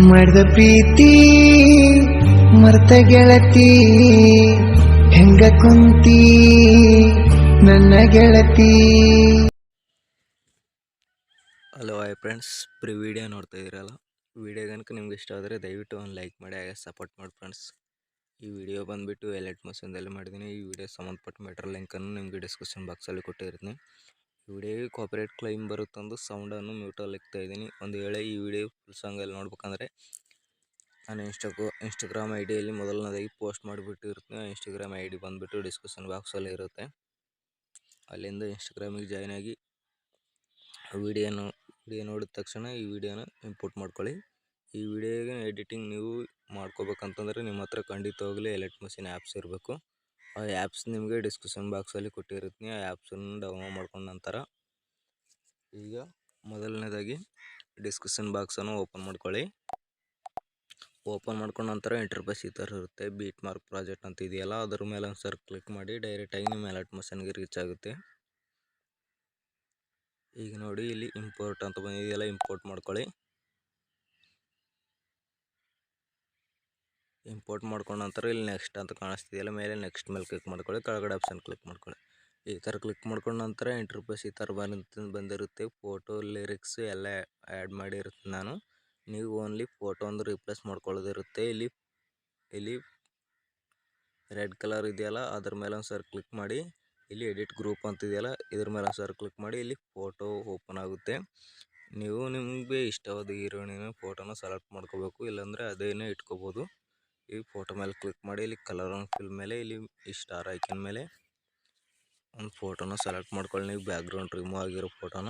ಮಾಡಿದ ಪ್ರೀತಿ ಮರ್ತ ಗೆಳತಿ ಹೆಂಗ ಕುಂತಿ ನನ್ನ ಗೆಳತಿ. ಹಲೋ ಹಾಯ್ ಫ್ರೆಂಡ್ಸ್, ವಿಡಿಯೋ ನೋಡ್ತಾ ಇದ್ದೀರಲ್ಲ, ವಿಡಿಯೋ ಕనుక ನಿಮ್ಗೆ ಇಷ್ಟ ಆದರೆ ದಯವಿಟ್ಟು ಒಂದು ಲೈಕ್ ಮಾಡಿ, ಹಾಗೆ ಸಪೋರ್ಟ್ ಮಾಡಿ ಫ್ರೆಂಡ್ಸ್. ಈ ವಿಡಿಯೋ ಬಂದುಬಿಟ್ಟು ಎಲೆಟ್ ಮಷೀನ್ದಲ್ಲಿ ಮಾಡಿದ್ದೀನಿ. ಈ ವಿಡಿಯೋ ಸಂಬಂಧಪಟ್ಟ ಮೆಟೀರಿಯಲ್ ಲಿಂಕನ್ನು ನಿಮಗೆ ಡಿಸ್ಕ್ರಿಪ್ಷನ್ ಬಾಕ್ಸಲ್ಲಿ ಕೊಟ್ಟಿರ್ತೀನಿ. ಈ ವಿಡಿಯೋಗೆ ಕಾಪಿರೈಟ್ ಕ್ಲೈಮ್ ಬರುತ್ತಂದು ಸೌಂಡನ್ನು ಮ್ಯೂಟಲ್ಲಿ ಇಕ್ತಾ ಇದ್ದೀನಿ. ಒಂದು ವೇಳೆ ಈ ವಿಡಿಯೋ ಫುಲ್ ಸಾಂಗಲ್ಲಿ ನೋಡ್ಬೇಕಂದ್ರೆ ನಾನು ಇನ್ಸ್ಟಾಗ್ರಾಮ್ ಐ ಡಿಯಲ್ಲಿ ಮೊದಲನೇದಾಗಿ ಪೋಸ್ಟ್ ಮಾಡಿಬಿಟ್ಟಿರ್ತೀನಿ. ಆ ಇನ್ಸ್ಟಾಗ್ರಾಮ್ ಐ ಡಿ ಬಂದುಬಿಟ್ಟು ಡಿಸ್ಕ್ರಿಪ್ಷನ್ ಬಾಕ್ಸಲ್ಲಿ ಇರುತ್ತೆ. ಅಲ್ಲಿಂದ ಇನ್ಸ್ಟಾಗ್ರಾಮಿಗೆ ಜಾಯ್ನ್ ಆಗಿ ವಿಡಿಯೋ ನೋಡಿದ ತಕ್ಷಣ ಈ ವಿಡಿಯೋನ ಇಂಪೋರ್ಟ್ ಮಾಡ್ಕೊಳ್ಳಿ. ಈ ವಿಡಿಯೋಗೆ ಎಡಿಟಿಂಗ್ ನೀವು ಮಾಡ್ಕೋಬೇಕಂತಂದರೆ ನಿಮ್ಮ ಹತ್ರ ಖಂಡಿತವಾಗಲೂ ಎಲೆಟ್ ಮಷೀನ್ ಆ್ಯಪ್ಸ್ ಇರಬೇಕು. ಆ ಆ್ಯಪ್ಸ್ ನಿಮಗೆ ಡಿಸ್ಕ್ರಿಪ್ಷನ್ ಬಾಕ್ಸಲ್ಲಿ ಕೊಟ್ಟಿರ್ತೀನಿ. ಆ ಆ್ಯಪ್ಸನ್ನು ಡೌನ್ಲೋಡ್ ಮಾಡ್ಕೊಂಡ ನಂತರ ಈಗ ಮೊದಲನೇದಾಗಿ ಡಿಸ್ಕ್ರಿಪ್ಷನ್ ಬಾಕ್ಸನ್ನು ಓಪನ್ ಮಾಡ್ಕೊಳ್ಳಿ. ಓಪನ್ ಮಾಡ್ಕೊಂಡ ನಂತರ ಇಂಟರ್ಫೇಸ್ ಈ ಥರ ಇರುತ್ತೆ. ಬೀಟ್ ಮಾರ್ಕ್ ಪ್ರಾಜೆಕ್ಟ್ ಅಂತ ಇದೆಯಲ್ಲ, ಅದ್ರ ಮೇಲೆ ಒಂದು ಸರ್ ಕ್ಲಿಕ್ ಮಾಡಿ ಡೈರೆಕ್ಟಾಗಿ ನಿಮ್ಮ ಎಲೆಟ್ ಮಷೀನ್ಗೆ ರೀಚ್ ಆಗುತ್ತೆ. ಈಗ ನೋಡಿ, ಇಲ್ಲಿ ಇಂಪೋರ್ಟ್ ಅಂತ ಬಂದಿದೆಯಲ್ಲ, ಇಂಪೋರ್ಟ್ ಮಾಡ್ಕೊಳ್ಳಿ. ಇಂಪೋರ್ಟ್ ಮಾಡ್ಕೊಂಡ ನಂತರ ಇಲ್ಲಿ ನೆಕ್ಸ್ಟ್ ಅಂತ ಕಾಣಿಸ್ತಿದೆಯಲ್ಲ, ಮೇಲೆ ನೆಕ್ಸ್ಟ್ ಮೇಲೆ ಕ್ಲಿಕ್ ಮಾಡ್ಕೊಳ್ಳಿ. ಕೆಳಗಡೆ ಆಪ್ಷನ್ ಕ್ಲಿಕ್ ಮಾಡ್ಕೊಳ್ಳಿ. ಈ ಥರ ಕ್ಲಿಕ್ ಮಾಡ್ಕೊಂಡ ನಂತರ ಇಂಟರ್ಫೇಸ್ ಈ ಥರ ಬಂದಿರುತ್ತೆ. ಫೋಟೋ ಲಿರಿಕ್ಸ್ ಎಲ್ಲ ಆ್ಯಡ್ ಮಾಡಿರುತ್ತೆ ನಾನು. ನೀವು ಓನ್ಲಿ ಫೋಟೋ ಒಂದು ರಿಪ್ಲೇಸ್ ಮಾಡ್ಕೊಳ್ಳೋದಿರುತ್ತೆ. ಇಲ್ಲಿ ರೆಡ್ ಕಲರ್ ಇದೆಯಲ್ಲ, ಅದ್ರ ಮೇಲೆ ಒಂದು ಸರ್ ಕ್ಲಿಕ್ ಮಾಡಿ. ಇಲ್ಲಿ ಎಡಿಟ್ ಗ್ರೂಪ್ ಅಂತಿದೆಯಲ್ಲ, ಇದ್ರ ಮೇಲೆ ಒಂದು ಸರ್ ಕ್ಲಿಕ್ ಮಾಡಿ. ಇಲ್ಲಿ ಫೋಟೋ ಓಪನ್ ಆಗುತ್ತೆ. ನೀವು ನಿಮಗೆ ಇಷ್ಟವಾದ ಹೀರೋಯಿನ ಫೋಟೋನ ಸೆಲೆಕ್ಟ್ ಮಾಡ್ಕೋಬೇಕು, ಇಲ್ಲಾಂದರೆ ಅದೇನೇ ಇಟ್ಕೋಬೋದು. ಈ ಫೋಟೋ ಮೇಲೆ ಕ್ಲಿಕ್ ಮಾಡಿ. ಇಲ್ಲಿ ಕಲರ್ ಆನ್ ಫಿಲ್ ಮೇಲೆ ಇಲ್ಲಿ ಈ ಸ್ಟಾರ್ ಐಕನ್ ಮೇಲೆ ಒಂದು ಫೋಟೋನ ಸೆಲೆಕ್ಟ್ ಮಾಡ್ಕೊಳ್ಳಿ. ನೀವು ಬ್ಯಾಕ್ಗ್ರೌಂಡ್ ರಿಮೂವ್ ಆಗಿರೋ ಫೋಟೋನ.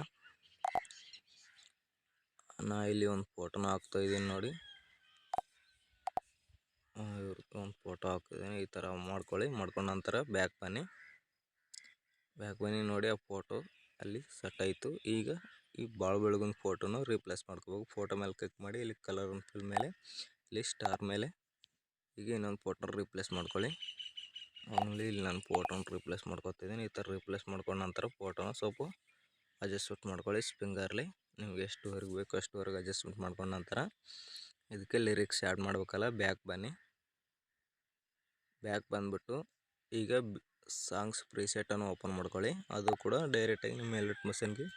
ನಾ ಇಲ್ಲಿ ಒಂದು ಫೋಟೋನ ಹಾಕ್ತಾ ಇದ್ದೀನಿ ನೋಡಿ. ಇವ್ರದ್ದು ಒಂದು ಫೋಟೋ ಹಾಕಿದ್ದೀನಿ. ಈ ಥರ ಮಾಡ್ಕೊಳ್ಳಿ. ಮಾಡ್ಕೊಂಡ ನಂತರ ಬ್ಯಾಕ್ ಬನ್ನಿ ನೋಡಿ. ಆ ಫೋಟೋ ಅಲ್ಲಿ ಸೆಟ್ ಆಯಿತು. ಈಗ ಈ ಭಾಳ ಬೆಳಗಿನ ಫೋಟೋನ ರಿಪ್ಲೇಸ್ ಮಾಡ್ಕೋಬೇಕು. ಫೋಟೋ ಮೇಲೆ ಕ್ಲಿಕ್ ಮಾಡಿ. ಇಲ್ಲಿ ಕಲರ್ ಫಿಲ್ ಮೇಲೆ ಇಲ್ಲಿ ಸ್ಟಾರ್ ಮೇಲೆ ಈಗ ಇನ್ನೊಂದು ಫೋಟೋನ ರಿಪ್ಲೇಸ್ ಮಾಡ್ಕೊಳ್ಳಿ. ಓನ್ಲಿ ಇಲ್ಲಿ ನಾನು ಫೋಟೋನ ರಿಪ್ಲೇಸ್ ಮಾಡ್ಕೊತಿದ್ದೀನಿ. ಈ ಥರ ರಿಪ್ಲೇಸ್ ಮಾಡ್ಕೊಂಡ ನಂತರ ಫೋಟೋನ ಸ್ವಲ್ಪ ಅಡ್ಜಸ್ಟ್ಮೆಂಟ್ ಮಾಡ್ಕೊಳ್ಳಿ. ಸ್ಪಿಂಗರ್ಲಿ ನಿಮ್ಗೆ ಎಷ್ಟುವರೆಗೆ ಬೇಕು ಅಷ್ಟುವರೆಗೆ ಅಡ್ಜಸ್ಟ್ಮೆಂಟ್ ಮಾಡ್ಕೊಂಡ ನಂತರ ಇದಕ್ಕೆ ಲಿರಿಕ್ಸ್ ಆ್ಯಡ್ ಮಾಡ್ಬೇಕಲ್ಲ, ಬ್ಯಾಕ್ ಬನ್ನಿ. ಬ್ಯಾಕ್ ಬಂದುಬಿಟ್ಟು ಈಗ ಸಾಂಗ್ಸ್ ಪ್ರೀಸೆಟನ್ನು ಓಪನ್ ಮಾಡ್ಕೊಳ್ಳಿ. ಅದು ಕೂಡ ಡೈರೆಕ್ಟಾಗಿ ನಿಮ್ಮ ಎಲೆಟ್ ಮಷೀನ್ಗೆ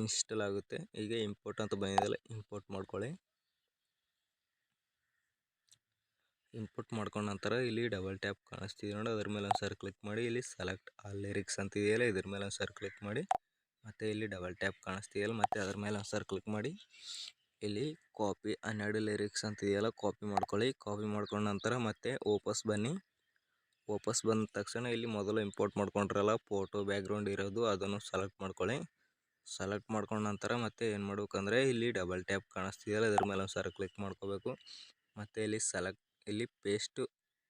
ಇನ್ಸ್ಟಾಲ್ ಆಗುತ್ತೆ. ಈಗ ಇಂಪೋರ್ಟ್ ಅಂತ ಬಂದಿದೆಯಲ್ಲ, ಇಂಪೋರ್ಟ್ ಮಾಡ್ಕೊಳ್ಳಿ. ಇಂಪೋರ್ಟ್ ಮಾಡ್ಕೊಂಡ ನಂತರ ಇಲ್ಲಿ ಡಬಲ್ ಟ್ಯಾಪ್ ಕಾಣಿಸ್ತಿದೆ ನೋಡಿ, ಅದ್ರ ಮೇಲೆ ಒಂದು ಸರ್ ಕ್ಲಿಕ್ ಮಾಡಿ. ಇಲ್ಲಿ ಸೆಲೆಕ್ಟ್ ಆ ಲಿರಿಕ್ಸ್ ಅಂತಿದೆಯಲ್ಲ, ಇದ್ರ ಮೇಲೆ ಒಂದು ಸರ್ ಕ್ಲಿಕ್ ಮಾಡಿ. ಮತ್ತು ಇಲ್ಲಿ ಡಬಲ್ ಟ್ಯಾಪ್ ಕಾಣಿಸ್ತಿದೆಯಲ್ಲ, ಮತ್ತು ಅದ್ರ ಮೇಲೆ ಒಂದು ಸರ್ ಕ್ಲಿಕ್ ಮಾಡಿ. ಇಲ್ಲಿ ಕಾಪಿ 12 ಲಿರಿಕ್ಸ್ ಅಂತಿದೆಯಲ್ಲ, ಕಾಪಿ ಮಾಡ್ಕೊಳ್ಳಿ. ಕಾಪಿ ಮಾಡ್ಕೊಂಡ ನಂತರ ಮತ್ತೆ ವಾಪಸ್ ಬನ್ನಿ. ವಾಪಸ್ ಬಂದ ತಕ್ಷಣ ಇಲ್ಲಿ ಮೊದಲು ಇಂಪೋರ್ಟ್ ಮಾಡ್ಕೊಂಡ್ರಲ್ಲ ಫೋಟೋ ಬ್ಯಾಕ್ಗ್ರೌಂಡ್ ಇರೋದು, ಅದನ್ನು ಸೆಲೆಕ್ಟ್ ಮಾಡ್ಕೊಳ್ಳಿ. ಸೆಲೆಕ್ಟ್ ಮಾಡ್ಕೊಂಡ ನಂತರ ಮತ್ತೆ ಏನು ಮಾಡ್ಬೇಕಂದ್ರೆ ಇಲ್ಲಿ ಡಬಲ್ ಟ್ಯಾಪ್ ಕಾಣಿಸ್ತಿದೆಯಲ್ಲ, ಇದ್ರ ಮೇಲೆ ಒಂದು ಸರ್ ಕ್ಲಿಕ್ ಮಾಡ್ಕೋಬೇಕು. ಮತ್ತು ಇಲ್ಲಿ ಪೇಸ್ಟ್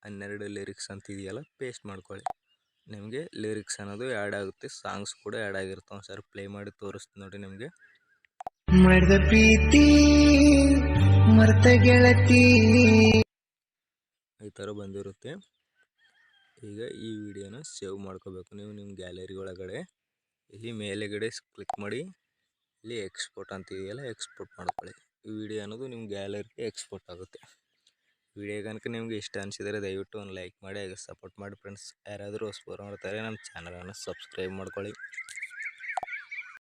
12 ಲಿರಿಕ್ಸ್ ಅಂತಿದೆಯಲ್ಲ, ಪೇಸ್ಟ್ ಮಾಡ್ಕೊಳ್ಳಿ. ನಿಮಗೆ ಲಿರಿಕ್ಸ್ ಅನ್ನೋದು ಆ್ಯಡ್ ಆಗುತ್ತೆ, ಸಾಂಗ್ಸ್ ಕೂಡ ಆ್ಯಡ್ ಆಗಿರುತ್ತೆ. ಒಂದು ಸರ್ ಪ್ಲೇ ಮಾಡಿ ತೋರಿಸ್ತೀನಿ ನೋಡಿ ನಿಮಗೆ. ಮಾಡಿದ ಪ್ರೀತಿ ಮರ್ತ ಗೆಳತಿ ಈ ಥರ ಬಂದಿರುತ್ತೆ. ಈಗ ಈ ವಿಡಿಯೋನ ಸೇವ್ ಮಾಡ್ಕೋಬೇಕು ನೀವು ನಿಮ್ಮ ಗ್ಯಾಲರಿ ಒಳಗಡೆ. ಇಲ್ಲಿ ಮೇಲೆಗಡೆ ಕ್ಲಿಕ್ ಮಾಡಿ. ಇಲ್ಲಿ ಎಕ್ಸ್ಪೋರ್ಟ್ ಅಂತಿದೆಯಲ್ಲ, ಎಕ್ಸ್ಪೋರ್ಟ್ ಮಾಡ್ಕೊಳ್ಳಿ. ಈ ವಿಡಿಯೋ ಅನ್ನೋದು ನಿಮ್ಮ ಗ್ಯಾಲರಿಗೆ ಎಕ್ಸ್ಪೋರ್ಟ್ ಆಗುತ್ತೆ. ವಿಡಿಯೋ ಕనుక ನಿಮಗೆ ಇಷ್ಟ ಅನಿಸಿದರೆ ದಯವಿಟ್ಟು ಒಂದು ಲೈಕ್ ಮಾಡಿ, ಹಾಗೆ ಸಪೋರ್ಟ್ ಮಾಡಿ ಫ್ರೆಂಡ್ಸ್. ಯಾರಾದರೂ ಹೊಸಬರು ನೋಡ್ತಾರೆ ನಮ್ಮ ಚಾನಲನ್ನು ಸಬ್ಸ್ಕ್ರೈಬ್ ಮಾಡ್ಕೊಳ್ಳಿ.